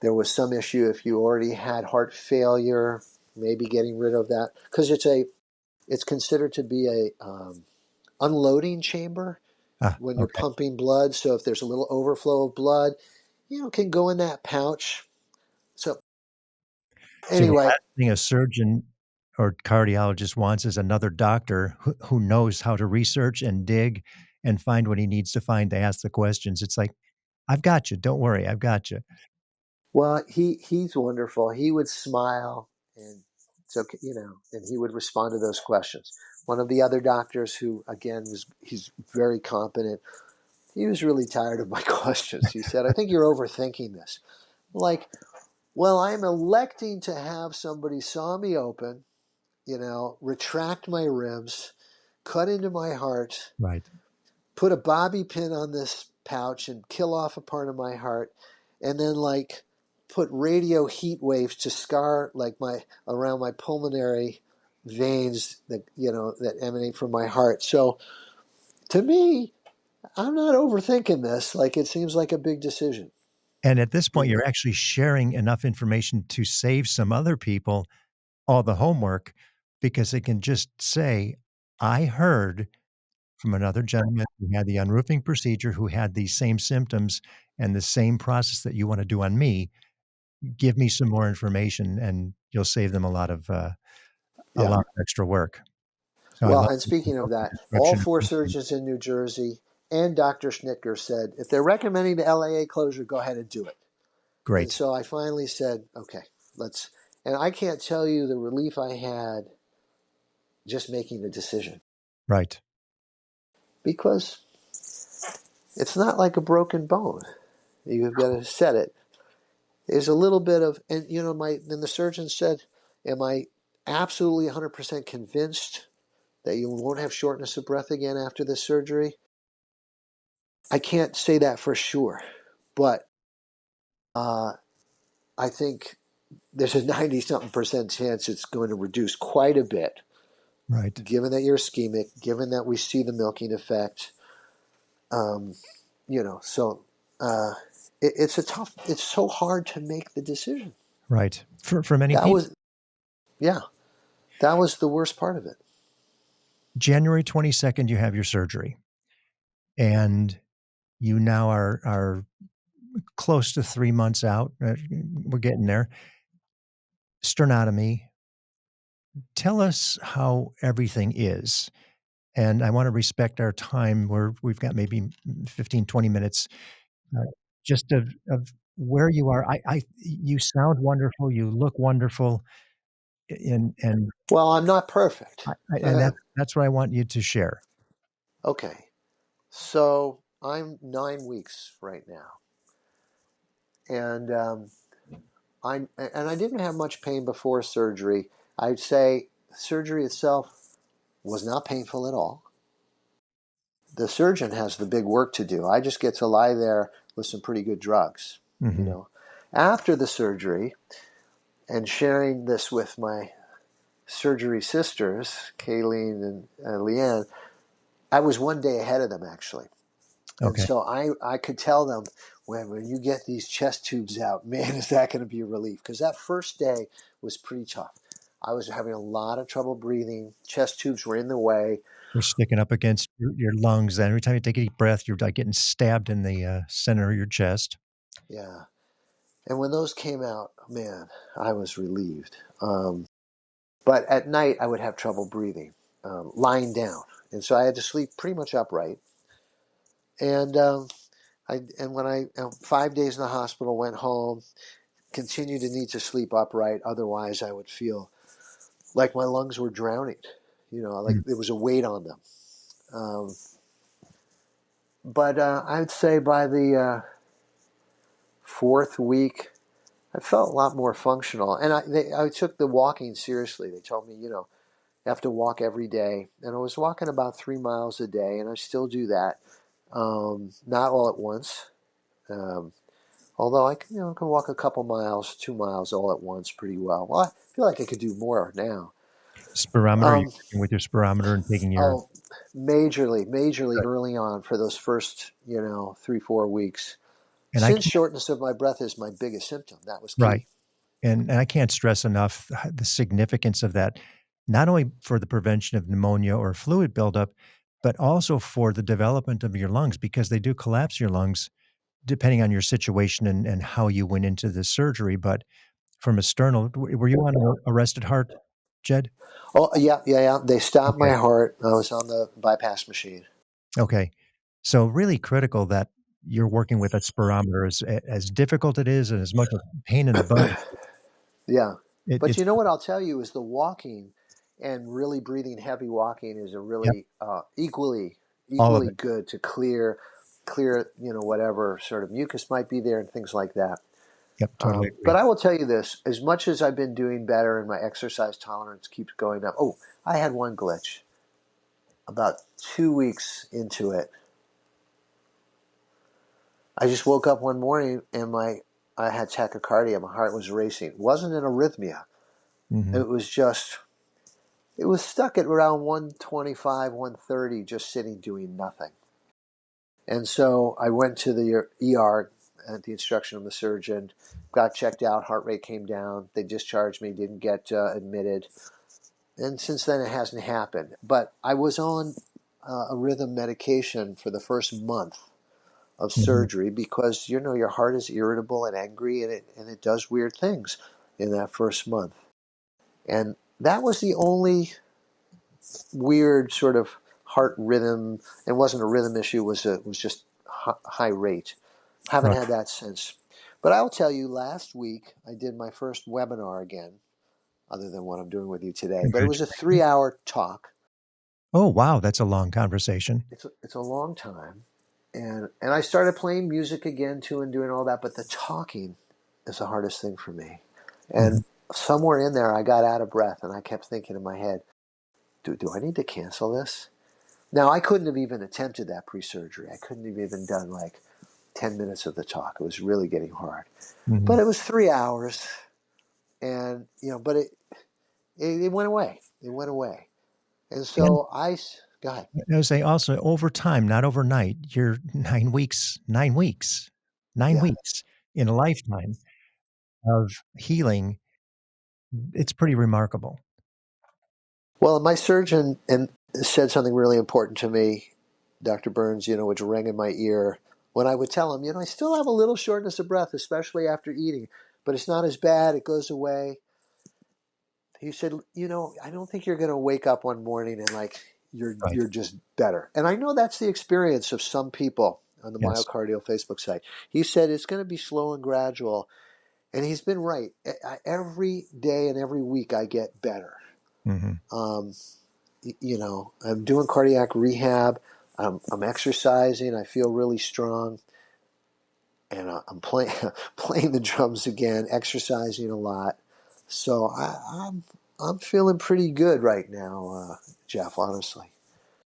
There was some issue if you already had heart failure, maybe getting rid of that, because it's considered to be a unloading chamber when you're Okay. pumping blood. So if there's a little overflow of blood, can go in that pouch. So So the anyway, last thing a surgeon or cardiologist wants is another doctor who knows how to research and dig and find what he needs to find to ask the questions. It's like, "I've got you. Don't worry. I've got you." well, he's wonderful. He would smile and it's okay, and he would respond to those questions. One of the other doctors who again he's very competent. He was really tired of my questions. He said, "I think you're overthinking this." Like, well, I'm electing to have somebody saw me open, retract my ribs, cut into my heart, Right. put a bobby pin on this pouch and kill off a part of my heart, and then like put radio heat waves to scar like my around my pulmonary veins that emanate from my heart. So to me, I'm not overthinking this. Like it seems like a big decision. And at this point, You you're know? actually sharing enough information to save some other people all the homework because they can just say, "I heard from another gentleman who had the unroofing procedure, who had these same symptoms and the same process that you wanna do on me. Give me some more information," and you'll save them a Yeah. lot of extra work. So I Well, love and the speaking of detailed that, all description of four everything. surgeons in New Jersey and Dr. Schnitger said if they're recommending the LAA closure, go ahead and do it. And Great. so I finally said, okay, let's. And I can't tell you the relief I had just making the decision Right. because it's not like a broken bone. You've got to set it. There's a little bit of, and then the surgeon said, am I absolutely 100% convinced that you won't have shortness of breath again after this surgery? I can't say that for sure, but uh, I think there's a 90 something percent chance it's going to reduce quite a bit, Right. given that you're ischemic, given that we see the milking effect. Um, so uh, it's so hard to make the decision. Right. For many That people, was, yeah, that was the worst part of it. January 22nd, you have your surgery, and you now are close to 3 months out. We're getting there. Sternotomy. Tell us how everything is, and I wanna respect our time where we've got maybe 15, 20 minutes, uh, just of where you are. I You sound wonderful, you look wonderful, and Well, I'm not perfect. that's what I want you to share. Okay, so I'm 9 weeks right now, and I didn't have much pain before surgery. I'd say surgery itself was not painful at all. The surgeon has the big work to do. I just get to lie there with some pretty good drugs, you Mhm. know. After the surgery, and sharing this with my surgery sisters, Kaylin and Liane, I was one day ahead of them actually. And Okay. so I could tell them when you get these chest tubes out, man, is that going to be a relief? Because that first day was pretty tough. I was having a lot of trouble breathing. Chest tubes were in the way. They're sticking up against your lungs, and every time you take a deep breath, you're, like, getting stabbed in the, center of your chest. Yeah. And when those came out, man, I was relieved. But at night, I would have trouble breathing, lying down. And so I had to sleep pretty much upright. And when I 5 days in the hospital, went home, continued to need to sleep upright. Otherwise, I would feel like my lungs were drowning. Like Mm. there was a weight on them. Um, but I'd say by the fourth week, I felt a lot more functional. And I took the walking seriously. They told me, you have to walk every day. And I was walking about 3 miles a day, and I still do that. Not all at once. Um, Although I can, can walk a couple miles, 2 miles all at once pretty well. Well, I feel like I could do more now. Spirometer, are you Um, working with your spirometer and taking your oh, majorly good. early on for those first, 3, 4 weeks. And I Since can't, shortness of my breath is my biggest symptom, that was right. key. And I can't stress enough the significance of that, not only for the prevention of pneumonia or fluid buildup, but also for the development of your lungs, because they do collapse your lungs depending on your situation and how you went into the surgery. But from a sternal, were you on an arrested heart, Jed? Oh, yeah, yeah, yeah. They stopped Okay. my heart. I was on the bypass machine. Okay. So really critical that you're working with a spirometer, as difficult it is and as much a pain in the butt. Yeah. But It's you know what I'll tell you is the walking and really breathing heavy walking is a yep, really equally all of equally it. good to clear whatever sort of mucus might be there and things like that. Yep, totally But agree. I will tell you this: as much as I've been doing better and my exercise tolerance keeps going up. Oh, I had one glitch about 2 weeks into it. I just woke up one morning and I had tachycardia. My heart was racing. It wasn't an arrhythmia. Mhm. It was just it was stuck at around 125, 130, just sitting doing nothing. And so I went to the ER at the instruction of the surgeon, got checked out, heart rate came down. They discharged me, didn't get admitted. And since then, it hasn't happened. But I was on a rhythm medication for the first month of Mhm. surgery because your heart is irritable and angry, and it does weird things in that first month. And that was the only weird sort of heart rhythm. It wasn't a rhythm issue. Was just high rate. Haven't Right. had that since. But I'll tell you, last week I did my first webinar again, other than what I'm doing with you today. But it was a Congratulations. 3 hour talk. Oh, wow, that's a long conversation. It's a long time, and I started playing music again too and doing all that. But the talking is the hardest thing for me. And Mhm. somewhere in there, I got out of breath, and I kept thinking in my head, do I need to cancel this? Now, I couldn't have even attempted that pre-surgery. I couldn't have even done like 10 minutes of the talk. It was really getting hard. But Mhm. it was 3 hours, and but it went away. It went away. And And so go ahead. I would say also over time, not overnight, you're 9 Yeah. weeks in a lifetime of healing. It's pretty remarkable. Well, my surgeon and said something really important to me, Dr. Burns, which rang in my ear when I would tell him, I still have a little shortness of breath, especially after eating, but it's not as bad. It goes away. He said, I don't think you're going to wake up one morning and like Right. you're just better. And I know that's the experience of some people on the Yes. Myocardial Facebook site. He said it's going to be slow and gradual, and he's been right. Every day and every week I get better. Mhm. Um, I'm doing cardiac rehab. I'm exercising. I feel really strong, and I'm playing playing the drums again, exercising a lot. So I'm feeling pretty good right now, Jeff. Honestly,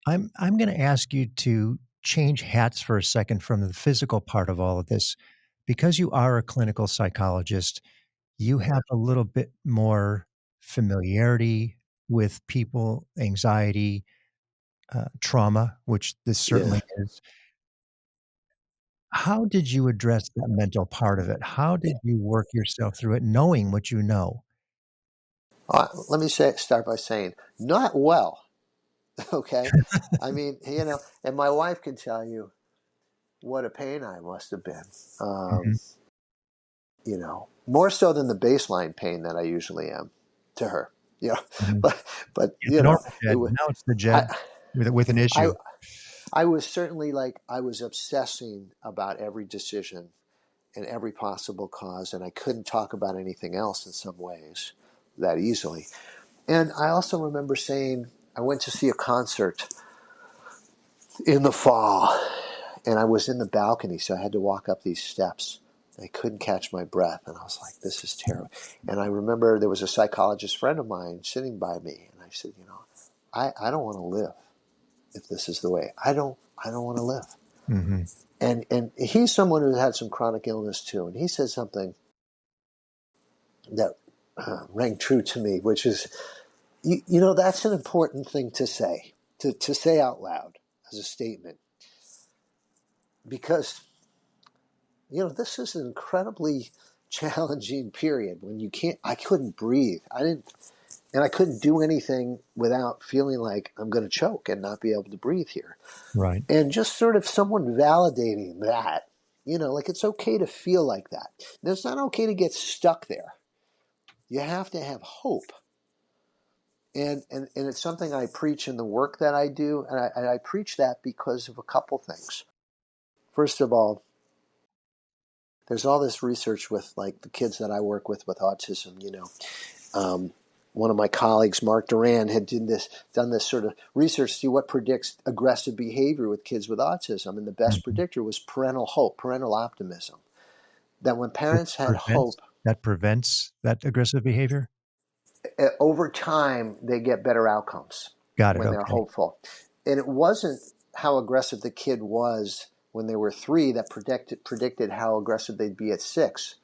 I'm gonna ask you to change hats for a second from the physical part of all of this. Because you are a clinical psychologist, you have a little bit more familiarity with people, anxiety, trauma, which this yeah. certainly is. How did you address that mental part of it? How did you work yourself through it knowing what you know? Let me start by saying not well. Okay, I mean, and my wife can tell you what a pain I must have been. Um, Mhm, more so than the baseline pain that I usually am to her. You know, mhm. but but Yeah, the normal it Jed, was now it's the I Jed with an I issue. I was certainly like I was obsessing about every decision and every possible cause, and I couldn't talk about anything else in some ways that easily. And I also remember saying I went to see a concert in the fall, and I was in the balcony, so I had to walk up these steps. I couldn't catch my breath, and I was like, "This is terrible." And I remember there was a psychologist friend of mine sitting by me, and I said, "I don't want to live if this is the way. I don't want to live." Mm-hmm. And he's someone who's had some chronic illness too. And he said something that rang true to me, which is, that's an important thing to say, to say out loud as a statement. Because, this is an incredibly challenging period when I couldn't breathe. And I couldn't do anything without feeling like I'm going to choke and not be able to breathe here. Right. And just sort of someone validating that, like it's okay to feel like that. And it's not okay to get stuck there. You have to have hope. And it's something I preach in the work that I do. And I preach that because of a couple things. First of all, there's all this research with like the kids that I work with autism, one of my colleagues, Mark Duran, had done this sort of research to see what predicts aggressive behavior with kids with autism. And the best Mm-hmm. predictor was parental hope, parental optimism. That when Which parents had hope, prevents that aggressive behavior. over time, they get better outcomes Got it. when they're Okay. hopeful. And it wasn't how aggressive the kid was when they were 3 that predicted how aggressive they'd be at 6.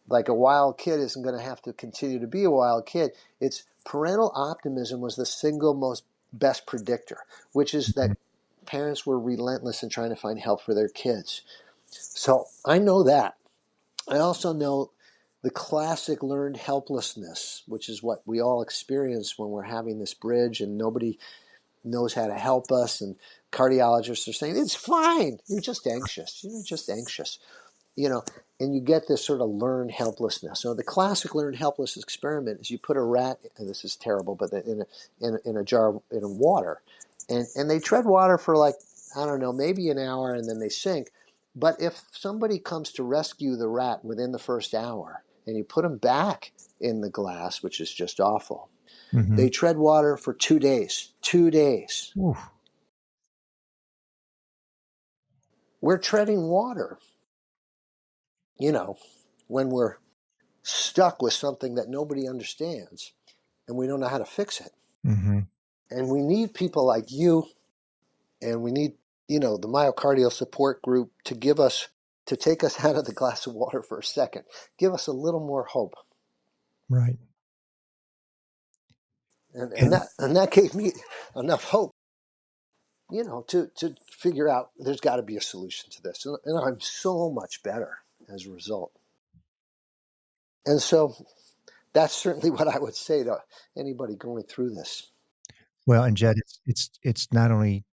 Like a wild kid isn't going to have to continue to be a wild kid. It's parental optimism was the single most best predictor, which is Mm-hmm. that parents were relentless in trying to find help for their kids. So I know that. I also know the classic learned helplessness, which is what we all experience when we're having this bridge and nobody knows how to help us. And cardiologists are saying, it's fine. You're just anxious. You're just anxious. And you get this sort of learned helplessness. So the classic learned helpless experiment is you put a rat, and this is terrible, but in a jar in water, and they tread water for like, I don't know, maybe an hour, and then they sink. But if somebody comes to rescue the rat within the first hour, and you put them back in the glass, which is just awful, Mm-hmm. they tread water for 2 days. 2 days. Oof. We're treading water, when we're stuck with something that nobody understands and we don't know how to fix it. Mm-hmm. And we need people like you, and we need, the myocardial support group to take us out of the glass of water for a second, give us a little more hope. Right. And And that gave me enough hope, to figure out there's got to be a solution to this. And I'm so much better as a result. And so that's certainly what I would say to anybody going through this. well, and Jed, it's not only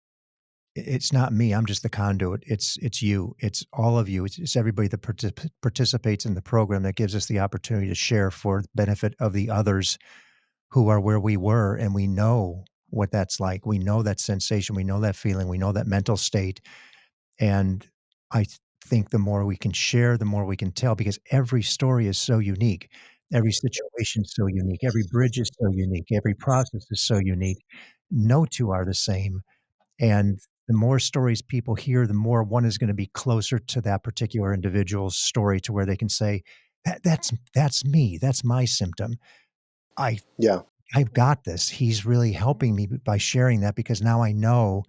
it's not me. I'm just the conduit. It's you. It's all of you. It's everybody that participates in the program that gives us the opportunity to share for the benefit of the others who are where we were, and we know what that's like. We know that sensation. We know that feeling. We know that mental state. And I think the more we can share, the more we can tell, because every story is so unique. Every situation is so unique. Every bridge is so unique. Every process is so unique. No two are the same. And the more stories people hear, the more one is going to be closer to that particular individual's story, to where they can say, that's me. That's my symptom. I Yeah. I've got this. He's really helping me by sharing that, because now I know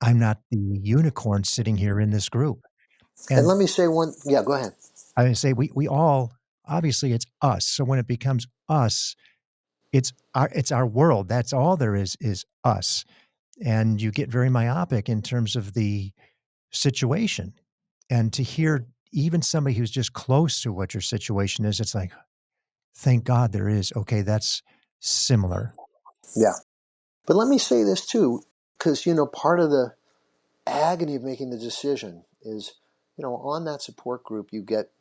I'm not the unicorn sitting here in this group. And And let me say yeah, go ahead. I say we all, obviously it's us. So when it becomes us, it's our world. That's all there is us. And you get very myopic in terms of the situation. And to hear even somebody who's just close to what your situation is, it's like, thank God there is. Okay, that's similar. Yeah. But let me say this too, because, part of the agony of making the decision is, on that support group, you get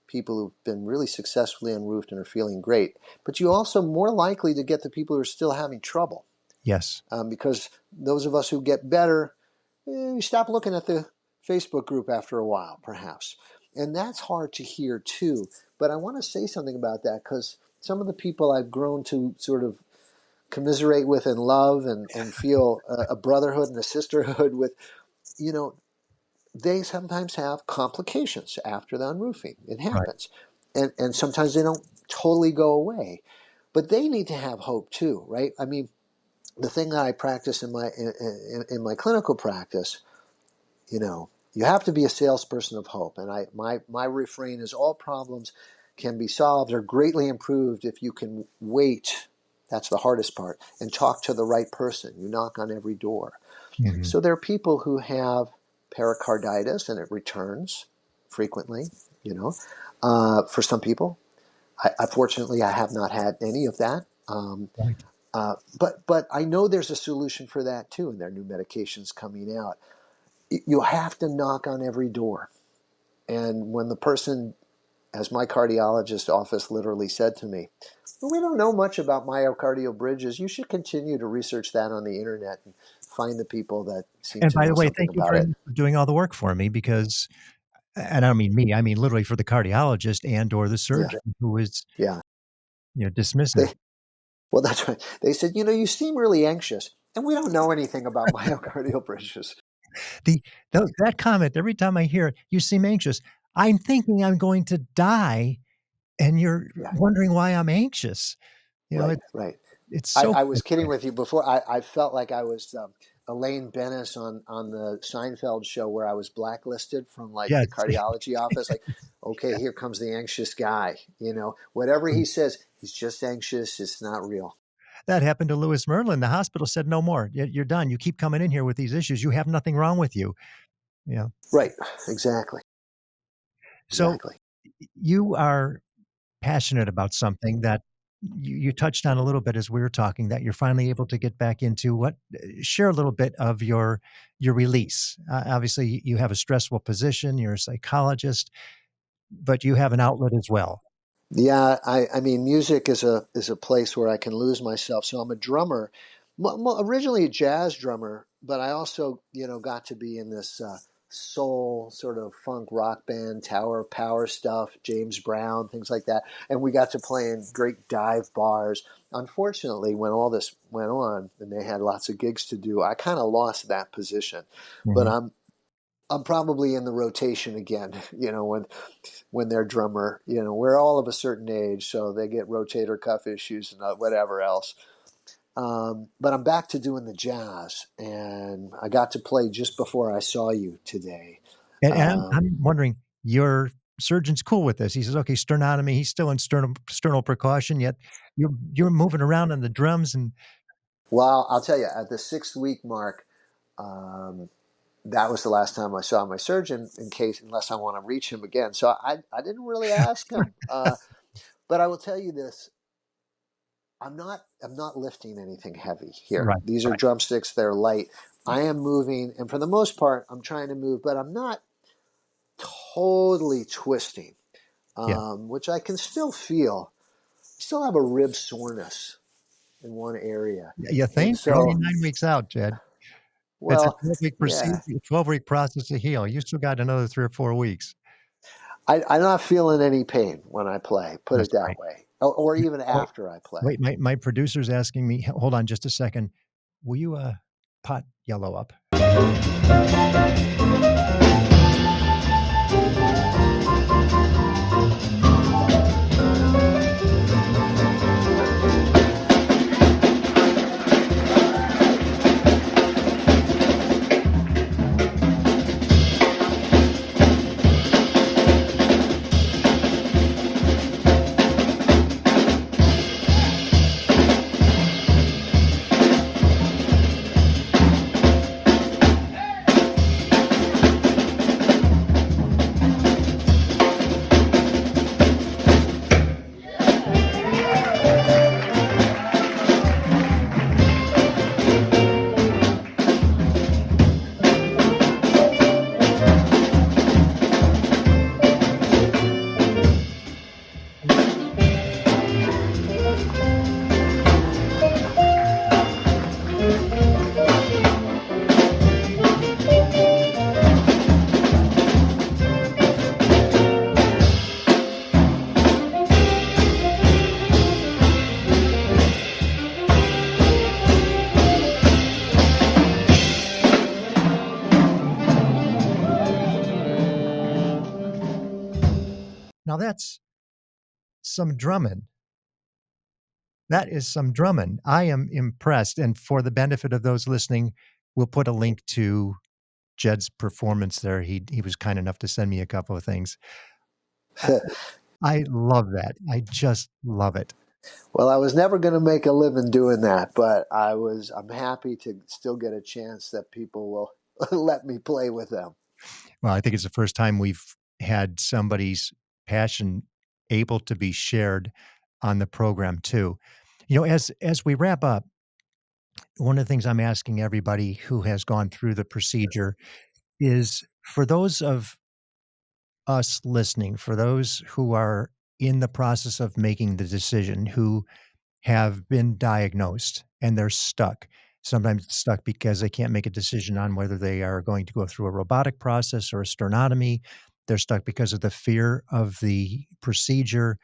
people who've been really successfully unroofed and are feeling great. But you also more likely to get the people who are still having trouble, Yes. because those of us who get better, we stop looking at the Facebook group after a while, perhaps. And that's hard to hear too. But I want to say something about that, because some of the people I've grown to sort of commiserate with and love and feel a brotherhood and a sisterhood with, you know, they sometimes have complications after the unroofing. It Right. happens. And sometimes they don't totally go away. But they need to have hope too, right? I mean, the thing that I practice in my clinical practice You know, you have to be a salesperson of hope. And my refrain is all problems can be solved or greatly improved if you can wait. That's the hardest part. And talk to the right person. You knock on every door. Mhm. So there are people who have pericarditis and it returns frequently, you know. For some people, fortunately, I have not had any of that. Right. But I know there's a solution for that too, and there are new medications coming out. You have to knock on every door. And when the person, as my cardiologist office literally said to me, well, we don't know much about myocardial bridges. You should continue to research that on the internet and find the people that seem And to by the know way, something thank you about very it. much for doing all the work for me because and I don't mean me, I mean literally for the cardiologist and or the Yeah, surgeon who is, yeah. dismissive. They well, that's right. They said, you seem really anxious, and we don't know anything about myocardial bridges. The that comment, every time I hear it, "You seem anxious." I'm thinking I'm going to die, and you're Yeah, wondering why I'm anxious. right, It's right. so I was kidding frustrating. with you before. I felt like I was Elaine Bennis on the Seinfeld show where I was blacklisted from like the Yes. cardiology office. Like, okay, here comes the anxious guy. Whatever he says, he's just anxious. It's not real. That happened to Louis Merlin. The hospital said, "No more. You're done. You keep coming in here with these issues. You have nothing wrong with you." You know? Right. Exactly. So, Exactly. you are passionate about something that you touched on a little bit as we were talking, that you're finally able to get back into what share a little bit of your release. Obviously, you have a stressful position, you're a psychologist, but you have an outlet as well. Yeah, I mean, music is a place where I can lose myself. So I'm a drummer, originally a jazz drummer, but I also got to be in this soul sort of funk rock band, Tower of Power stuff, James Brown, things like that, and we got to play in great dive bars. Unfortunately, when all this went on and they had lots of gigs to do, I kind of lost that position. But Mhm. I'm probably in the rotation again. When they're drummer. We're all of a certain age, so they get rotator cuff issues and whatever else. But I'm back to doing the jazz, and I got to play just before I saw you today. And Um, I'm wondering, your surgeon's cool with this. He says, "Okay, sternotomy." He's still in sternal precaution, yet you're moving around on the drums and well, I'll tell you, at the 6 week mark, um, that was the last time I saw my surgeon, unless I want to reach him again. So I didn't really ask him, but I will tell you this: I'm not lifting anything heavy here. right, These are right. drumsticks, they're light. I am moving, and for the most part, I'm trying to move, but I'm not totally twisting, Yeah. which I can still feel. I still have a rib soreness in one area. You And think? You're only so, 9 weeks out, Jed. It's a well, 12-week procedure, yeah, 12-week process to heal. You still got another 3 or 4 weeks. I'm not feeling any pain when I play, put That's it that great. way, or Yeah. even Wait, after I play. wait, my producer's asking me, hold on just a second. Will you, pot yellow up? Now that's some drumming. That is some drumming. I am impressed, and for the benefit of those listening, we'll put a link to Jed's performance there. He was kind enough to send me a couple of things. I I love that. I just love it. Well, I was never going to make a living doing that, but I'm happy to still get a chance that people will let me play with them. Well, I think it's the first time we've had somebody's passion able to be shared on the program too. As we wrap up, one of the things I'm asking everybody who has gone through the procedure is for those of us listening, for those who are in the process of making the decision, who have been diagnosed and they're stuck. Sometimes it's stuck because they can't make a decision on whether they are going to go through a robotic process or a sternotomy. They're stuck because of the fear of the procedure,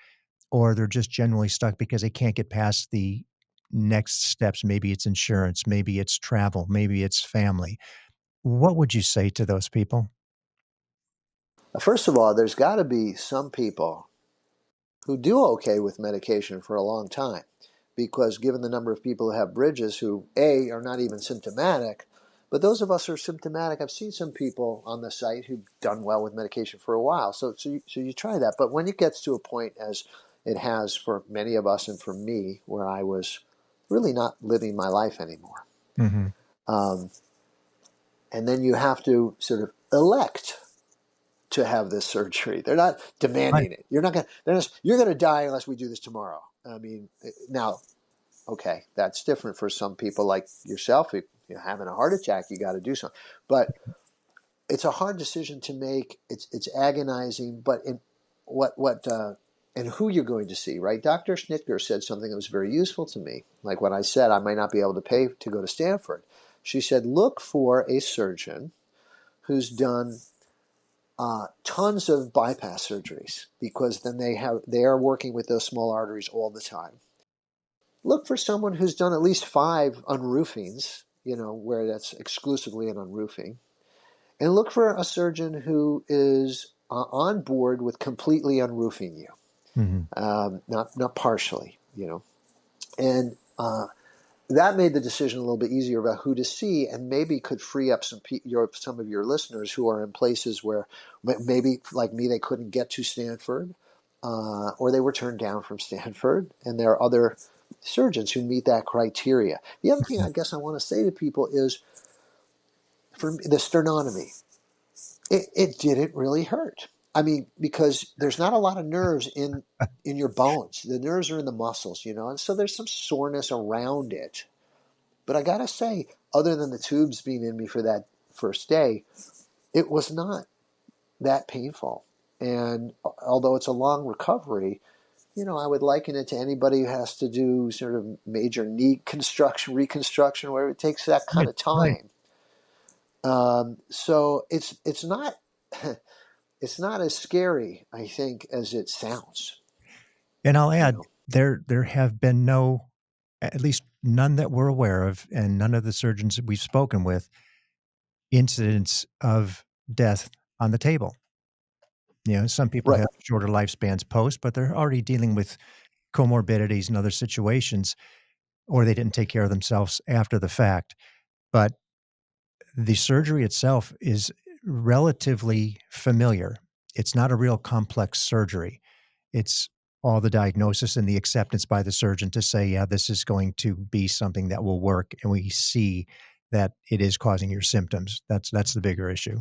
or they're just generally stuck because they can't get past the next steps. Maybe it's insurance, maybe it's travel, maybe it's family. What would you say to those people? First of all, there's got to be some people who do okay with medication for a long time, because given the number of people who have bridges who, A, are not even symptomatic, but those of us who are symptomatic, I've seen some people on the site who've done well with medication for a while. So you try that. But when it gets to a point, as it has for many of us and for me, where I was really not living my life anymore, Mhm. um, and then you have to sort of elect to have this surgery. They're not Right. demanding it. You're going to die unless we do this tomorrow. I mean, now, okay, that's different for some people like yourself. If you're having a heart attack, you got to do something. But it's a hard decision to make. It's agonizing. But in what and who you're going to see, right? Dr. Schnitger said something that was very useful to me. Like when I said I might not be able to pay to go to Stanford, she said, look for a surgeon who's done tons of bypass surgeries, because then they are working with those small arteries all the time. Look for someone who's done at least 5 unroofings, where that's exclusively an unroofing, and look for a surgeon who is on board with completely unroofing you, Mhm. not partially, and that made the decision a little bit easier about who to see, and maybe could free up some of your listeners who are in places where maybe, like me, they couldn't get to Stanford, or they were turned down from Stanford, and there are other surgeons who meet that criteria. The other thing I guess I want to say to people is, for the sternotomy, it didn't really hurt. I mean, because there's not a lot of nerves in your bones. The nerves are in the muscles, and so there's some soreness around it. But I gotta say, other than the tubes being in me for that first day, it was not that painful. And although it's a long recovery, I would liken it to anybody who has to do sort of major knee reconstruction, where it takes that kind Right, of right. time. So it's not it's not as scary, I think, as it sounds. And I'll You add, know, there have been no, at least none that we're aware of, and none of the surgeons that we've spoken with, incidents of death on the table. Some people right? have shorter lifespans post, but they're already dealing with comorbidities and other situations, or they didn't take care of themselves after the fact. But the surgery itself is relatively familiar. It's not a real complex surgery. It's all the diagnosis and the acceptance by the surgeon to say, yeah, this is going to be something that will work. And we see that it is causing your symptoms. That's the bigger issue.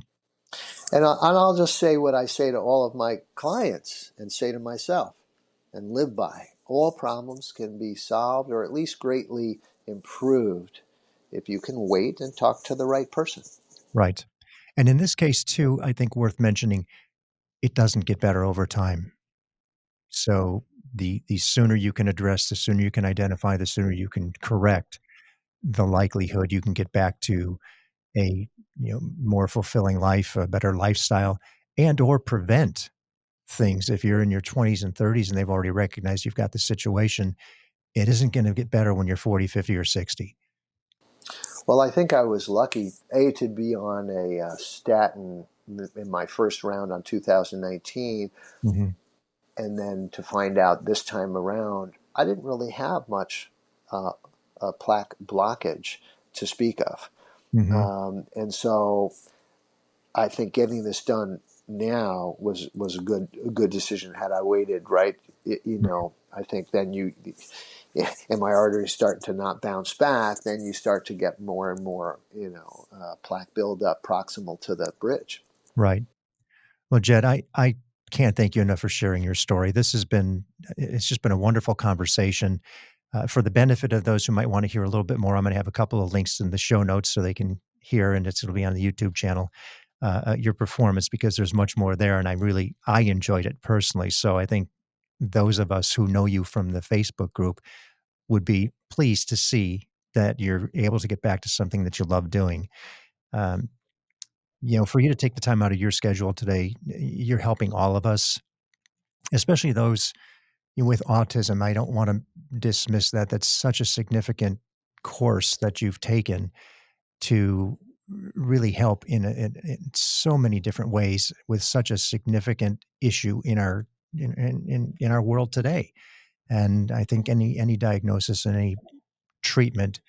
And I'll just say what I say to all of my clients and say to myself and live by. All problems can be solved, or at least greatly improved, if you can wait and talk to the right person. Right. And in this case, too, I think worth mentioning, it doesn't get better over time. So the sooner you can address, the sooner you can identify, the sooner you can correct, the likelihood you can get back to a more fulfilling life, a better lifestyle, and or prevent things. If you're in your 20s and 30s and they've already recognized you've got the situation, it isn't going to get better when you're 40, 50, or 60. Well, I think I was lucky, to be on a statin in my first round on 2019, Hmm. and then to find out this time around, I didn't really have much uh, plaque blockage to speak of. Hmm. And so I think getting this done now was a good decision. Had I waited, right, I think then and my arteries start to not bounce back, then you start to get more and more, plaque buildup proximal to the bridge. Right. Well, Jed, I can't thank you enough for sharing your story. It's just been a wonderful conversation. For the benefit of those who might want to hear a little bit more, I'm going to have a couple of links in the show notes so they can hear, and it'll be on the YouTube channel, your performance, because there's much more there. And I enjoyed it personally. So I think those of us who know you from the Facebook group would be pleased to see that you're able to get back to something that you love doing. Um, for you to take the time out of your schedule today, you're helping all of us, especially those with autism. I don't want to dismiss that. That's such a significant course that you've taken to really help in so many different ways with such a significant issue in our world today. And I think any diagnosis and any treatment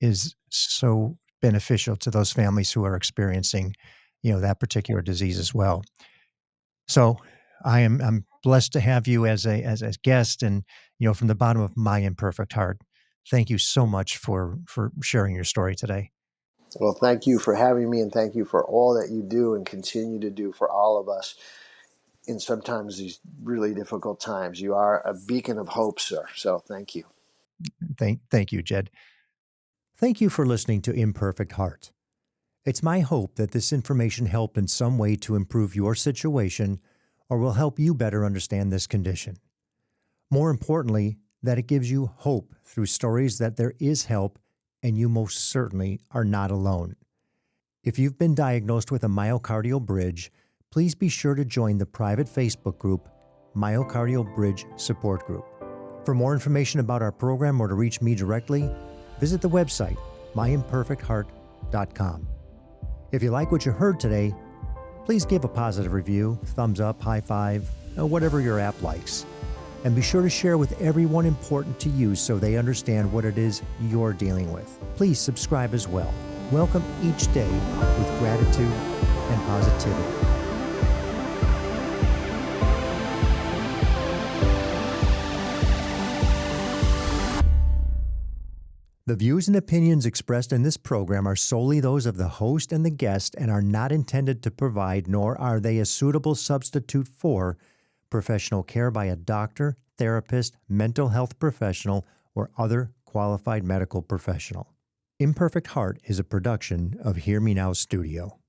is so beneficial to those families who are experiencing, that particular disease as well. So I'm blessed to have you as a guest, and from the bottom of my imperfect heart, thank you so much for sharing your story today. Well, thank you for having me, and thank you for all that you do and continue to do for all of us in sometimes these really difficult times. You are a beacon of hope, sir. So thank you. Thank you, Jed. Thank you for listening to Imperfect Heart. It's my hope that this information helped in some way to improve your situation or will help you better understand this condition. More importantly, that it gives you hope through stories that there is help and you most certainly are not alone. If you've been diagnosed with a myocardial bridge, please be sure to join the private Facebook group, Myocardial Bridge Support Group. For more information about our program or to reach me directly, visit the website, myimperfectheart.com. If you like what you heard today, please give a positive review, thumbs up, high five, or whatever your app likes. And be sure to share with everyone important to you so they understand what it is you're dealing with. Please subscribe as well. Welcome each day with gratitude and positivity. The views and opinions expressed in this program are solely those of the host and the guest and are not intended to provide, nor are they a suitable substitute for, professional care by a doctor, therapist, mental health professional, or other qualified medical professional. Imperfect Heart is a production of Hear Me Now Studio.